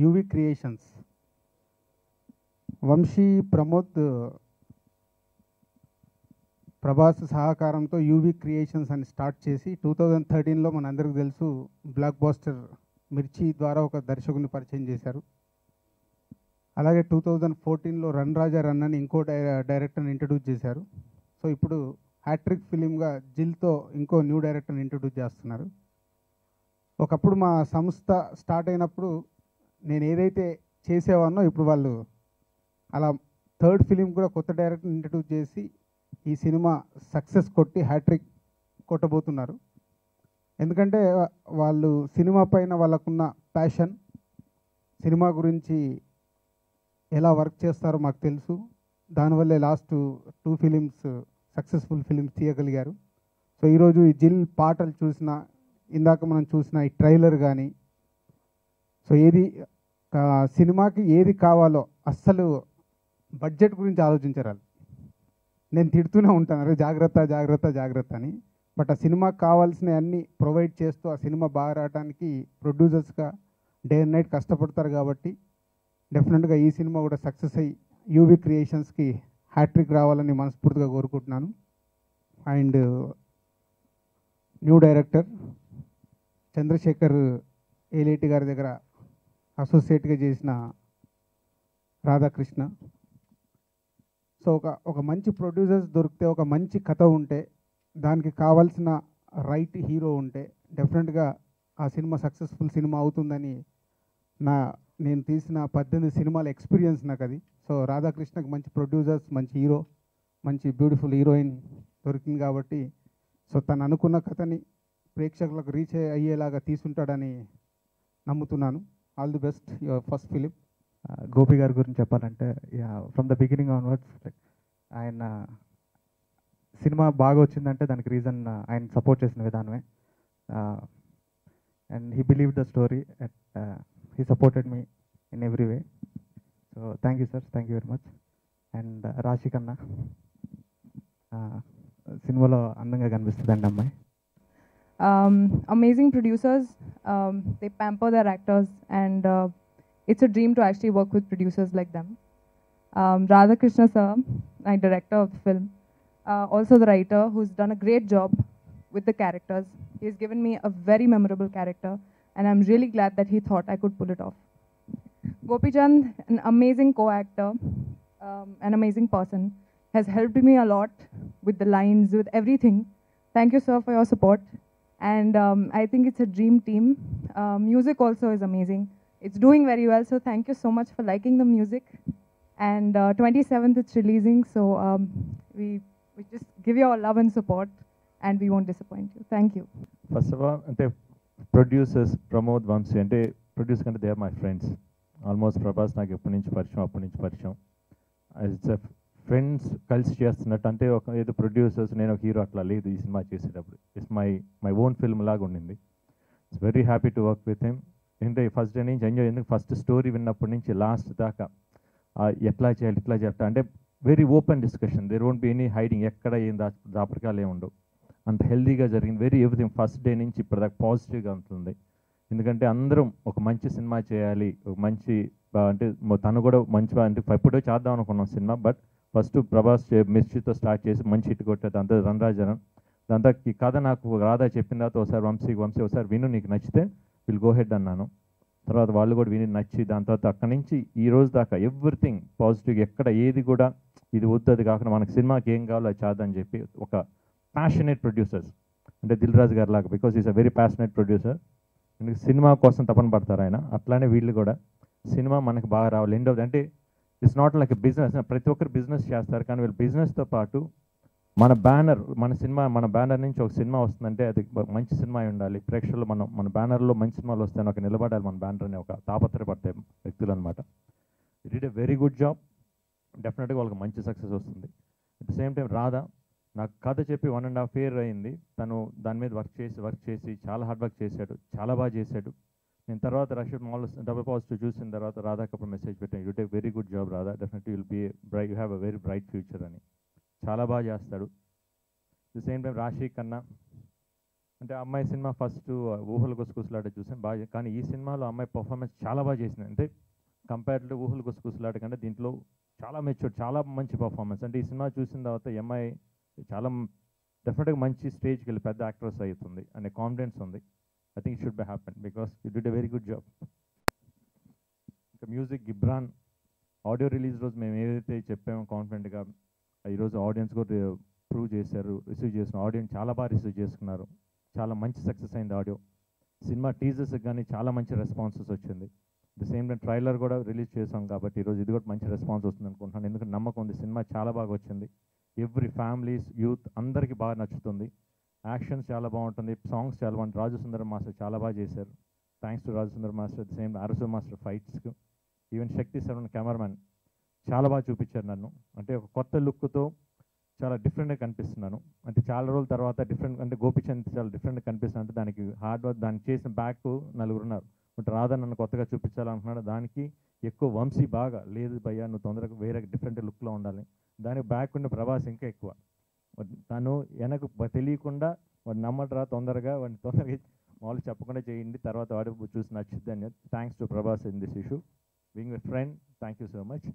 UV creations Vamsi Pramod Prabhas సహకారంతో UV creations అని start చేసి 2013లో మనందరికీ తెలుసు బ్లాక్ బాస్టర్ మిర్చి ద్వారా ఒక దర్శకుని పరిచయం చేశారు. అలాగే 2014లో రన్ రాజా రన్ అని ఇంకో డైరెక్టర్ని ఇంట్రడ్యూస్ చేశారు. సో ఇప్పుడు హ్యాట్రిక్ ఫిలింగా జిల్తో ఇంకో న్యూ డైరెక్టర్ని ఇంట్రడ్యూస్ చేస్తున్నారు. ఒకప్పుడు మా సంస్థ స్టార్ట్ అయినప్పుడు నేను ఏదైతే చేసేవానో ఇప్పుడు వాళ్ళు అలా థర్డ్ ఫిలిం కూడా కొత్త డైరెక్టర్ని ఇంట్రడ్యూస్ చేసి ఈ సినిమా సక్సెస్ కొట్టి హ్యాట్రిక్ కొట్టబోతున్నారు. ఎందుకంటే వాళ్ళు సినిమా పైన వాళ్ళకున్న ప్యాషన్, సినిమా గురించి ఎలా వర్క్ చేస్తారో మాకు తెలుసు. దానివల్లే లాస్ట్ 2 ఫిలిమ్స్ సక్సెస్ఫుల్ ఫిలిమ్స్ తీయగలిగారు. సో ఈరోజు ఈ జిల్ పాటలు చూసిన, ఇందాక మనం చూసిన ఈ ట్రైలర్ కానీ, సో ఏది సినిమాకి ఏది కావాలో అస్సలు బడ్జెట్ గురించి ఆలోచించరాలు. నేను తిడుతూనే ఉంటాను, అరే జాగ్రత్త జాగ్రత్త జాగ్రత్త అని. బట్ ఆ సినిమాకి కావాల్సినవి అన్నీ ప్రొవైడ్ చేస్తూ ఆ సినిమా బాగా రావడానికి ప్రొడ్యూసర్స్గా డే అండ్ నైట్ కష్టపడతారు. కాబట్టి డెఫినెట్గా ఈ సినిమా కూడా సక్సెస్ అయ్యి యూవి క్రియేషన్స్కి హ్యాట్రిక్ రావాలని మనస్ఫూర్తిగా కోరుకుంటున్నాను. And new director Chandrasekhar Yeleti గారి దగ్గర అసోసియేట్గా చేసిన రాధాకృష్ణ. సో ఒక మంచి ప్రొడ్యూసర్స్ దొరికితే, ఒక మంచి కథ ఉంటే, దానికి కావాల్సిన రైట్ హీరో ఉంటే డెఫినెట్గా ఆ సినిమా సక్సెస్ఫుల్ సినిమా అవుతుందని నేను తీసిన 18 సినిమాల ఎక్స్పీరియన్స్ నాకు అది. సో రాధాకృష్ణకి మంచి ప్రొడ్యూసర్స్, మంచి హీరో, మంచి బ్యూటిఫుల్ హీరోయిన్ దొరికింది కాబట్టి సో తను అనుకున్న కథని ప్రేక్షకులకు రీచ్ అయ్యేలాగా తీసుంటాడని నమ్ముతున్నాను. All the best your first film. Gopi గారి గురించి చెప్పాలంటే from the beginning onwards like ఆయన సినిమా బాగా వచ్చిందంటే దానికి రీజన్ ఆయన సపోర్ట్ చేసిన విధానమే. And he believe the story and he supported me in every way. So thank you sir, thank you very much. And రాశి కన్నా సినిమాలో అందంగా కనిపిస్తుందండి అమ్మాయి. Amazing producers, they pamper their actors, and it's a dream to actually work with producers like them. Radhakrishna sir, my director of the film, also the writer, who's done a great job with the characters. He's given me a very memorable character, and I'm really glad that he thought I could pull it off. Gopi Chand, an amazing co-actor, an amazing person, has helped me a lot with the lines, with everything. Thank you, sir, for your support. And I think it's a dream team. Music also is amazing. It's doing very well, so thank you so much for liking the music. And 27th it's releasing, so we just give you our love and support, and we won't disappoint you. Thank you. First of all అంటే producers Pramod, Vamsi అంటే producer కంటే they are my friends. Almost Prabhas నాకు అప్పటి నుంచి పరిచయం. It's friends కలిసి చేస్తున్నట్టు, అంటే ఒక ఏదో ప్రొడ్యూసర్స్ నేను ఒక హీరో అట్లా లేదు. ఈ సినిమా చేసేటప్పుడు ఇట్స్ మై ఓన్ ఫిల్మ్ లాగా ఉండింది. It's very happy to work with him. ఏంటంటే ఫస్ట్ డే నుంచి ఎంజాయ్, ఎందుకు ఫస్ట్ స్టోరీ విన్నప్పటి నుంచి లాస్ట్ దాకా ఎట్లా చేయాలి ఇట్లా చెప్తా అంటే very open discussion. There won't be any hiding, ఎక్కడ ఏం దాపరికాలు ఏమి ఉండవు. అంత హెల్దీగా జరిగింది. వెరీ ఎవ్రీథింగ్ ఫస్ట్ డే నుంచి ఇప్పటిదాకా పాజిటివ్గా ఉంటుంది. ఎందుకంటే అందరం ఒక మంచి సినిమా చేయాలి, ఒక మంచి అంటే తను కూడా మంచి అంటే ఎప్పుడో చేద్దాం అనుకున్నాం సినిమా. బట్ ఫస్ట్ ప్రభాస్ మిర్చితో స్టార్ట్ చేసి మంచి హిట్ కొట్టేది అంతా రన్ రాజన్. దాంతో ఈ కథ నాకు రాధా చెప్పిన తర్వాత ఒకసారి వంశీ ఒకసారి విను, నీకు నచ్చితే విల్ గో హెడ్ అన్నాను. తర్వాత వాళ్ళు కూడా విని నచ్చి దాని తర్వాత అక్కడి నుంచి ఈ రోజు దాకా ఎవ్రీథింగ్ పాజిటివ్. ఎక్కడ ఏది కూడా ఇది వద్దు అది కాకుండా మనకు సినిమాకి ఏం కావాలో అది చేద్దని చెప్పి ఒక ప్యాషనేట్ ప్రొడ్యూసర్స్ అంటే దిల్ రాజు గారు లాగా, because is a very passionate producer. ఎందుకు సినిమా కోసం తపన పడతారు ఆయన. అట్లానే వీళ్ళు కూడా సినిమా మనకు బాగా రావాలి. ఎండ్ అంటే ఇట్స్ నాట్ లైక్ బిజినెస్. ప్రతి ఒక్కరు బిజినెస్ చేస్తారు, కానీ వీళ్ళు బిజినెస్తో పాటు మన బ్యానర్ నుంచి ఒక సినిమా వస్తుందంటే అది మంచి సినిమా అయి ఉండాలి. ప్రేక్షకులు మన బ్యానర్లో మంచి సినిమాలు వస్తాయని ఒక నిలబడాలి మన బ్యానర్ అని ఒక తాపత్రపడే వ్యక్తులు అనమాట. It did a very good job. డెఫినెట్గా వాళ్ళకి మంచి సక్సెస్ వస్తుంది. At the same time Radha నాకు కథ చెప్పి 1.5 year అయింది. తను దాని మీద వర్క్ చేసి చాలా హార్డ్ వర్క్ చేశాడు, చాలా బాగా చేశాడు. నేను తర్వాత రషీద్ మాల్ డబుల్ పాజిటివ్ చూసిన తర్వాత రాధాకి అప్పుడు మెసేజ్ పెట్టాను, you take very good job Radha, definitely will be you have a very bright future అని. చాలా బాగా చేస్తాడు. ది సేమ్ టైం రాశి కన్నా అంటే అమ్మాయి సినిమా ఫస్ట్ ఊహలు గుసగుసలాట చూసాను బాగా, కానీ ఈ సినిమాలో అమ్మాయి పర్ఫార్మెన్స్ చాలా బాగా చేసింది. అంటే కంపేర్డ్ టు ఊహలు గుసగుసలాట కంటే దీంట్లో చాలా మెచ్యూర్డ్, చాలా మంచి పర్ఫార్మెన్స్. అంటే ఈ సినిమా చూసిన తర్వాత ఈ అమ్మాయి చాలా డెఫినెట్గా మంచి స్టేజ్కి వెళ్ళి పెద్ద యాక్ట్రెస్ అవుతుంది అనే కాన్ఫిడెన్స్ ఉంది. I think should be happen because you did a very good job. ఇంకా మ్యూజిక్ గిబ్రాన్ ఆడియో రిలీజ్ రోజు మేము ఏదైతే చెప్పామో కాన్ఫిడెంట్గా ఈరోజు ఆడియన్స్ కూడా ప్రూవ్ చేశారు, రిసీవ్ చేసిన ఆడియన్స్ చాలా బాగా రిసీవ్ చేసుకున్నారు. చాలా మంచి సక్సెస్ అయింది ఆడియో. సినిమా టీజర్స్ కానీ చాలా మంచి రెస్పాన్సెస్ వచ్చింది. ది సేమ్ టైం ట్రైలర్ కూడా రిలీజ్ చేసాం కాబట్టి ఈరోజు ఇది కూడా మంచి రెస్పాన్స్ వస్తుంది అనుకుంటున్నాను. ఎందుకంటే నమ్మకం ఉంది, సినిమా చాలా బాగా వచ్చింది. ఎవ్రీ ఫ్యామిలీస్ యూత్ అందరికీ బాగా నచ్చుతుంది. యాక్షన్స్ చాలా బాగుంటుంది, సాంగ్స్ చాలా బాగుంటుంది. రాజు సుందరం మాస్టర్ చాలా బాగా చేశారు. Thanks to Raju Sundaram master. The same Arasu master ఫైట్స్కి, ఈవెన్ శక్తి శరవణ్ కెమెరామ్యాన్ చాలా బాగా చూపించారు నన్ను. అంటే ఒక కొత్త లుక్తో చాలా డిఫరెంట్గా కనిపిస్తున్నాను. అంటే చాలా రోజుల తర్వాత డిఫరెంట్, అంటే గోపిచంద్ చాలా డిఫరెంట్గా కనిపిస్తున్నాను. అంటే దానికి హార్డ్ వర్క్, దానికి చేసిన బ్యాక్ నలుగురు ఉన్నారు. బట్ రాధా నన్ను కొత్తగా చూపించాలనుకున్నాడు. దానికి ఎక్కువ వంశీ బాగా లేదు భయ్యా నువ్వు తొందరగా వేరే డిఫరెంట్ లుక్లో ఉండాలి. దానికి బ్యాక్ ఉన్న ప్రభాస్ ఇంకా ఎక్కువ. తను వెనక తెలియకుండా వాడు నమ్మడరా తొందరగా, వాడిని తొందరగా మామూలు చెప్పకుండా చేయండి, తర్వాత వాడు చూసి నచ్చుద్ది అని. Thanks to Prabhas in this issue. Being a friend, thank you so much.